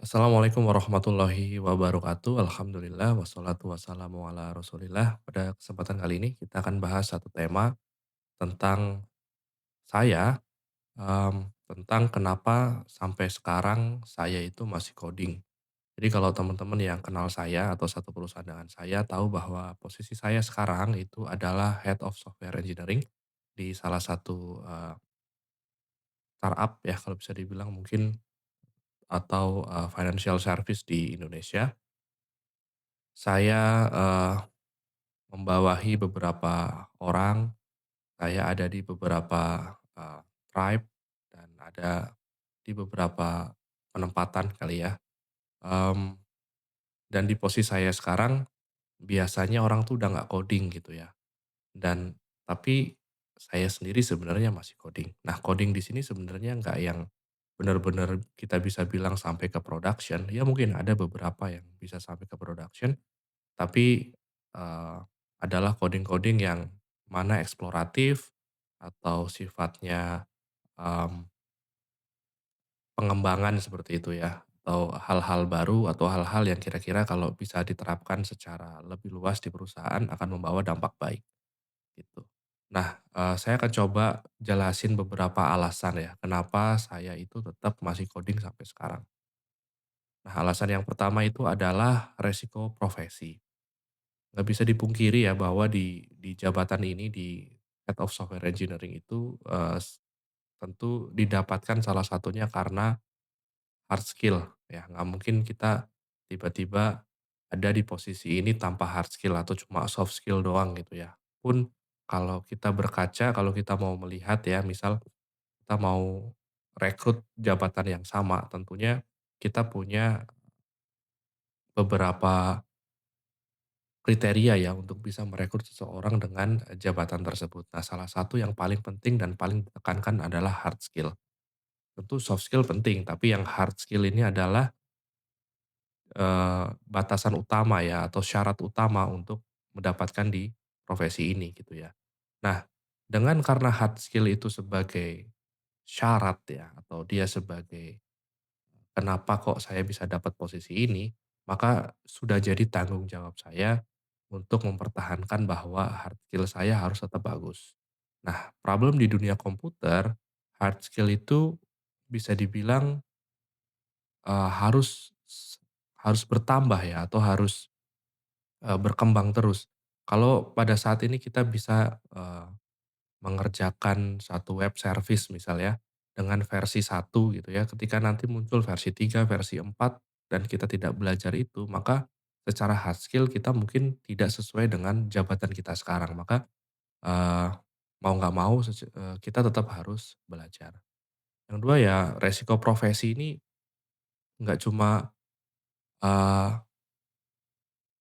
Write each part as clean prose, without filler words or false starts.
Assalamualaikum warahmatullahi wabarakatuh. Alhamdulillah wassalatu wassalamu ala Rasulillah. Pada kesempatan kali ini kita akan bahas satu tema tentang saya, tentang kenapa sampai sekarang saya itu masih coding. Jadi kalau teman-teman yang kenal saya atau satu perusahaan dengan saya tahu bahwa posisi saya sekarang itu adalah Head of Software Engineering di salah satu, startup ya kalau bisa dibilang mungkin atau, financial service di Indonesia. Saya, membawahi beberapa orang, saya ada di beberapa, tribe dan ada di beberapa penempatan kali ya, mmm, dan di posisi saya sekarang biasanya orang tuh udah nggak coding gitu ya, dan tapi saya sendiri sebenarnya masih coding. Nah, coding di sini sebenarnya nggak yang benar-benar kita bisa bilang sampai ke production, ya mungkin ada beberapa yang bisa sampai ke production. Tapi, adalah coding-coding yang mana eksploratif atau sifatnya, mmm, pengembangan seperti itu ya, atau hal-hal baru atau hal-hal yang kira-kira kalau bisa diterapkan secara lebih luas di perusahaan akan membawa dampak baik, gitu. Nah, saya akan coba jelasin beberapa alasan ya, kenapa saya itu tetap masih coding sampai sekarang. Nah, alasan yang pertama itu adalah resiko profesi. Nggak bisa dipungkiri ya bahwa di jabatan ini, di Head of Software Engineering itu, tentu didapatkan salah satunya karena hard skill ya, nggak mungkin kita tiba-tiba ada di posisi ini tanpa hard skill atau cuma soft skill doang gitu ya. Pun kalau kita berkaca, kalau kita mau melihat ya, misal kita mau rekrut jabatan yang sama, tentunya kita punya beberapa kriteria ya untuk bisa merekrut seseorang dengan jabatan tersebut. Nah, salah satu yang paling penting dan paling ditekankan adalah hard skill. Tentu soft skill penting, tapi yang hard skill ini adalah, batasan utama ya atau syarat utama untuk mendapatkan di profesi ini gitu ya. Nah, dengan karena hard skill itu sebagai syarat ya atau dia sebagai kenapa kok saya bisa dapat posisi ini, maka sudah jadi tanggung jawab saya untuk mempertahankan bahwa hard skill saya harus tetap bagus. Nah, problem di dunia komputer, hard skill itu bisa dibilang, eee, harus harus bertambah ya atau harus, berkembang terus. Kalau pada saat ini kita bisa, mengerjakan satu web service misal ya, dengan versi 1 gitu ya, ketika nanti muncul versi 3 versi 4 dan kita tidak belajar itu, maka secara hard skill kita mungkin tidak sesuai dengan jabatan kita sekarang. Maka, eee, mau nggak mau kita tetap harus belajar. Yang kedua ya resiko profesi ini nggak cuma, eee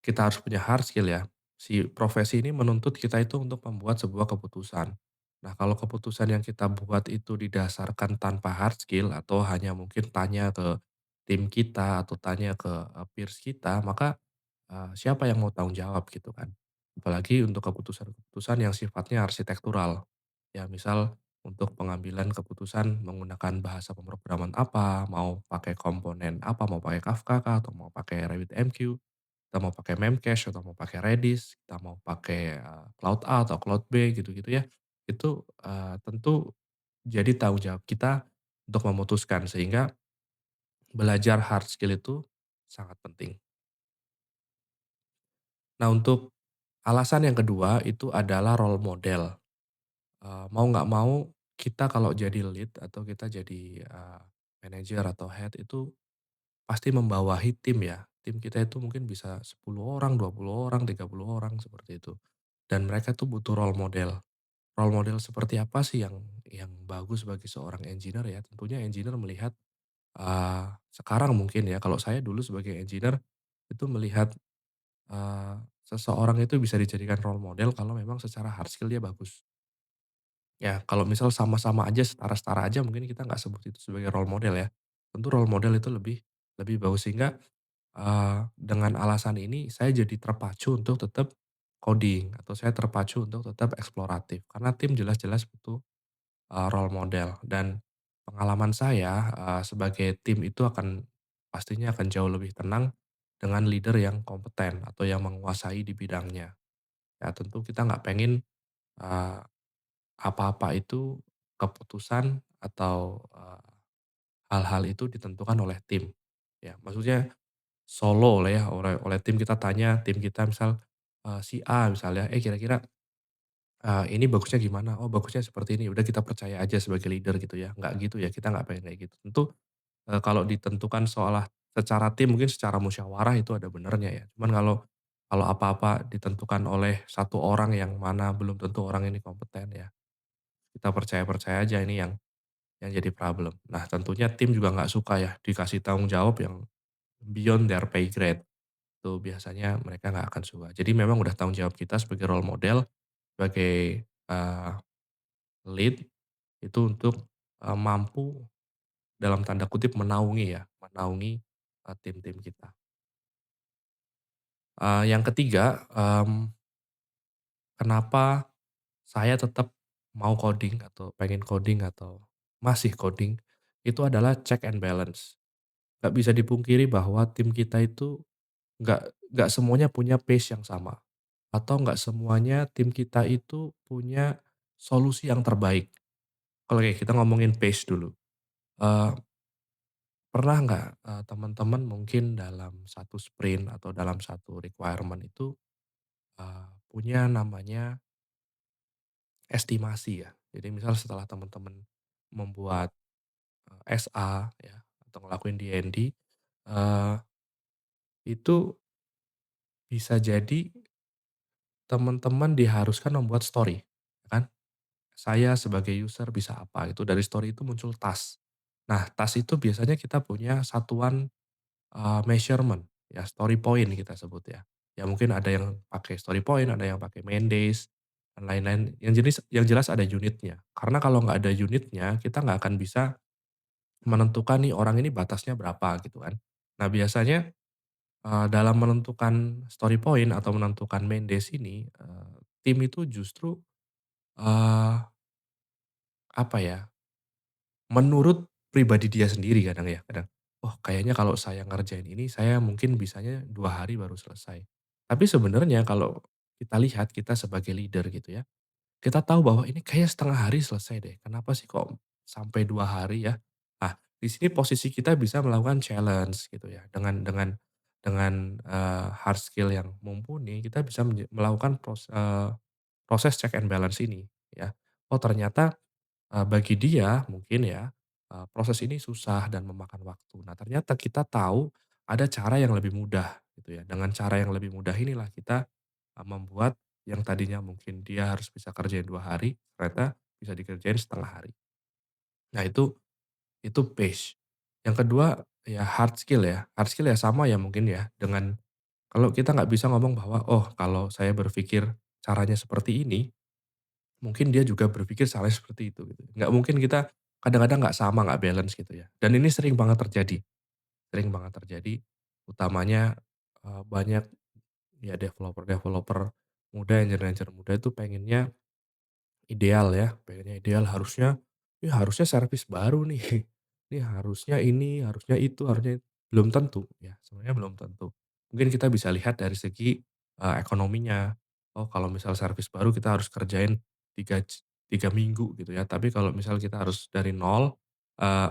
kita harus punya hard skill ya. Si profesi ini menuntut kita itu untuk membuat sebuah keputusan. Nah, kalau keputusan yang kita buat itu didasarkan tanpa hard skill atau hanya mungkin tanya ke tim kita atau tanya ke, peers kita, maka, siapa yang mau tanggung jawab gitu kan. Apalagi untuk keputusan-keputusan yang sifatnya arsitektural. Ya misal untuk pengambilan keputusan menggunakan bahasa pemrograman apa, mau pakai komponen apa, mau pakai Kafka kah, atau mau pakai RabbitMQ. Kita mau pakai Memcache atau mau pakai Redis, kita mau pakai, Cloud A atau Cloud B gitu-gitu ya. Itu, tentu jadi tanggung jawab kita untuk memutuskan sehingga belajar hard skill itu sangat penting. Nah, untuk alasan yang kedua itu adalah role model. Mau nggak mau kita kalau jadi lead atau kita jadi, manajer atau head itu pasti membawahi tim ya. Tim kita itu mungkin bisa 10 orang, 20 orang, 30 orang seperti itu. Dan mereka tuh butuh role model. Role model seperti apa sih yang bagus bagi seorang engineer ya? Tentunya engineer melihat, sekarang mungkin ya, kalau saya dulu sebagai engineer itu melihat, seseorang itu bisa dijadikan role model kalau memang secara hard skill dia bagus. Ya kalau misal sama-sama aja, setara-setara aja mungkin kita nggak sebut itu sebagai role model ya. Tentu role model itu lebih lebih bagus sehingga, dengan alasan ini saya jadi terpacu untuk tetap coding atau saya terpacu untuk tetap eksploratif karena tim jelas-jelas butuh, role model dan pengalaman saya, sebagai tim itu akan pastinya akan jauh lebih tenang dengan leader yang kompeten atau yang menguasai di bidangnya. Ya tentu kita nggak pengen, eee, apa-apa itu keputusan atau, hal-hal itu ditentukan oleh tim. Ya maksudnya solo lah ya oleh tim kita tanya, tim kita misal, si A misalnya, kira-kira, ini bagusnya gimana? Oh bagusnya seperti ini, udah kita percaya aja sebagai leader gitu ya, nggak gitu ya, kita nggak pengen kayak gitu. Tentu, kalau ditentukan secara tim mungkin secara musyawarah itu ada benernya ya, cuman kalau apa-apa ditentukan oleh satu orang yang mana belum tentu orang ini kompeten ya, kita percaya-percaya aja ini yang jadi problem. Nah tentunya tim juga nggak suka ya dikasih tanggung jawab yang beyond their pay grade. Tuh biasanya mereka nggak akan suka. Jadi memang udah tanggung jawab kita sebagai role model, sebagai, lead itu untuk, mampu dalam tanda kutip "menaungi" ya, menaungi, tim-tim kita. Yang ketiga, kenapa saya tetap mau coding atau pengen coding atau masih coding, itu adalah check and balance. Nggak bisa dipungkiri bahwa tim kita itu nggak semuanya punya pace yang sama, atau nggak semuanya tim kita itu punya solusi yang terbaik. Oke, kita ngomongin pace dulu. Eee, Pernah nggak, teman-teman mungkin dalam satu sprint atau dalam satu requirement itu, punya namanya estimasi ya. Jadi misal setelah teman-teman membuat, SA ya, atau ngelakuin D&D, itu bisa jadi teman-teman diharuskan membuat story, ya kan? Saya sebagai user bisa apa gitu, dari story itu muncul task. Nah, task itu biasanya kita punya satuan, measurement, ya story point kita sebut ya. Ya mungkin ada yang pakai story point, ada yang pakai main days, dan lain-lain. Yang jelas ada unitnya. Karena kalau nggak ada unitnya, kita nggak akan bisa menentukan nih orang ini batasnya berapa gitu kan. Nah biasanya, dalam menentukan story point atau menentukan main days ini, tim itu justru, eee, apa ya, menurut pribadi dia sendiri kadang ya, kadang, "Oh kayaknya kalau saya ngerjain ini saya mungkin bisanya 2 hari baru selesai." Tapi sebenarnya kalau kita lihat, kita sebagai leader gitu ya, kita tahu bahwa ini kayaknya setengah hari selesai deh, kenapa sih kok sampai 2 hari ya? Nah, di sini posisi kita bisa melakukan challenge gitu ya, dengan hard skill yang mumpuni, kita bisa melakukan proses check and balance ini ya. Oh ternyata bagi dia mungkin ya, proses ini susah dan memakan waktu. Nah ternyata kita tahu ada cara yang lebih mudah gitu ya. Dengan cara yang lebih mudah inilah kita, membuat yang tadinya mungkin dia harus bisa kerjain 2 hari, ternyata bisa dikerjain setengah hari. Nah itu pace. Yang kedua ya hard skill ya. Hard skill ya sama ya mungkin ya dengan kalau kita nggak bisa ngomong bahwa, "Oh kalau saya berpikir caranya seperti ini, mungkin dia juga berpikir salahnya seperti itu gitu. Nggak mungkin kita kadang-kadang nggak sama, nggak balance gitu ya. Dan ini sering banget terjadi utamanya, banyak ya developer-developer muda, engineer-engineer muda itu pengennya ideal ya, pengennya ideal harusnya, ini harusnya servis baru nih, ini harusnya ini, harusnya itu, harusnya belum tentu ya, sebenarnya belum tentu. Mungkin kita bisa lihat dari segi, ekonominya. Oh kalau misal servis baru kita harus kerjain 3 minggu gitu ya, tapi kalau misal kita harus dari nol,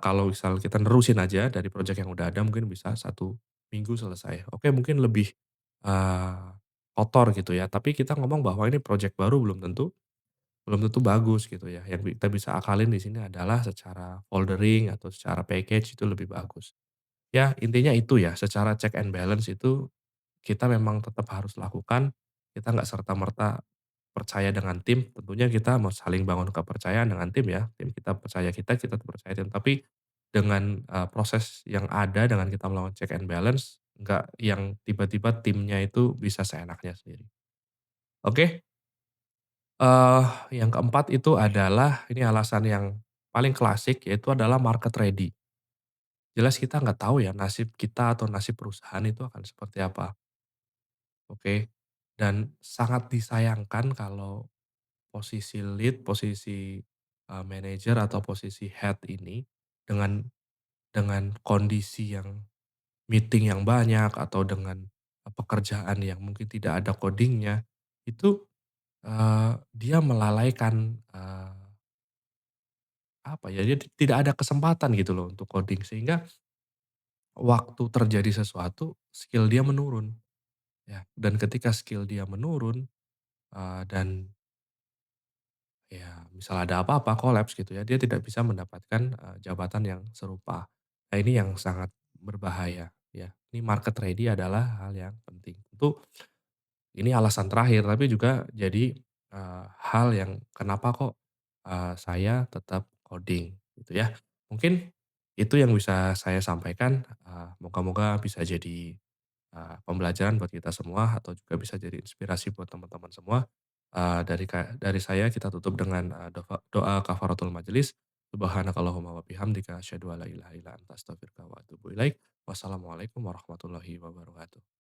kalau misal kita nerusin aja dari project yang udah ada mungkin bisa 1 minggu selesai. Oke mungkin lebih, eee, kotor gitu ya, tapi kita ngomong bahwa ini project baru belum tentu bagus gitu ya. Yang kita bisa akalin di sini adalah secara foldering atau secara package itu lebih bagus. Ya intinya itu ya, secara check and balance itu kita memang tetap harus lakukan. Kita nggak serta-merta percaya dengan tim, tentunya kita mau saling bangun kepercayaan dengan tim ya. Tim kita percaya kita tetap percaya tim. Tapi dengan, proses yang ada dengan kita melakukan check and balance, nggak yang tiba-tiba timnya itu bisa seenaknya sendiri. Oke? Eee, yang keempat itu adalah ini alasan yang paling klasik yaitu adalah market ready. Jelas kita nggak tahu ya nasib kita atau nasib perusahaan itu akan seperti apa, oke. Dan sangat disayangkan kalau posisi lead, posisi, manajer atau posisi head ini dengan kondisi yang meeting yang banyak atau dengan, pekerjaan yang mungkin tidak ada coding-nya, itu, dia melalaikan, apa ya, dia tidak ada kesempatan gitu loh untuk coding. Sehingga waktu terjadi sesuatu, skill dia menurun, ya. Dan ketika skill dia menurun, dan ya misal ada apa-apa, kolaps gitu ya, dia tidak bisa mendapatkan, jabatan yang serupa. Nah ini yang sangat berbahaya ya. Ini market ready adalah hal yang penting. Tentu ini alasan terakhir, tapi juga jadi, hal yang kenapa kok, saya tetap coding gitu ya. Mungkin itu yang bisa saya sampaikan, moga-moga bisa jadi, pembelajaran buat kita semua atau juga bisa jadi inspirasi buat teman-teman semua. Dari saya kita tutup dengan, doa kafaratul majelis. Subhanakallahumma wa bihamdika asyhadu an la ilaha illa anta astaghfiruka wa atubu ilaik. Wassalamualaikum warahmatullahi wabarakatuh.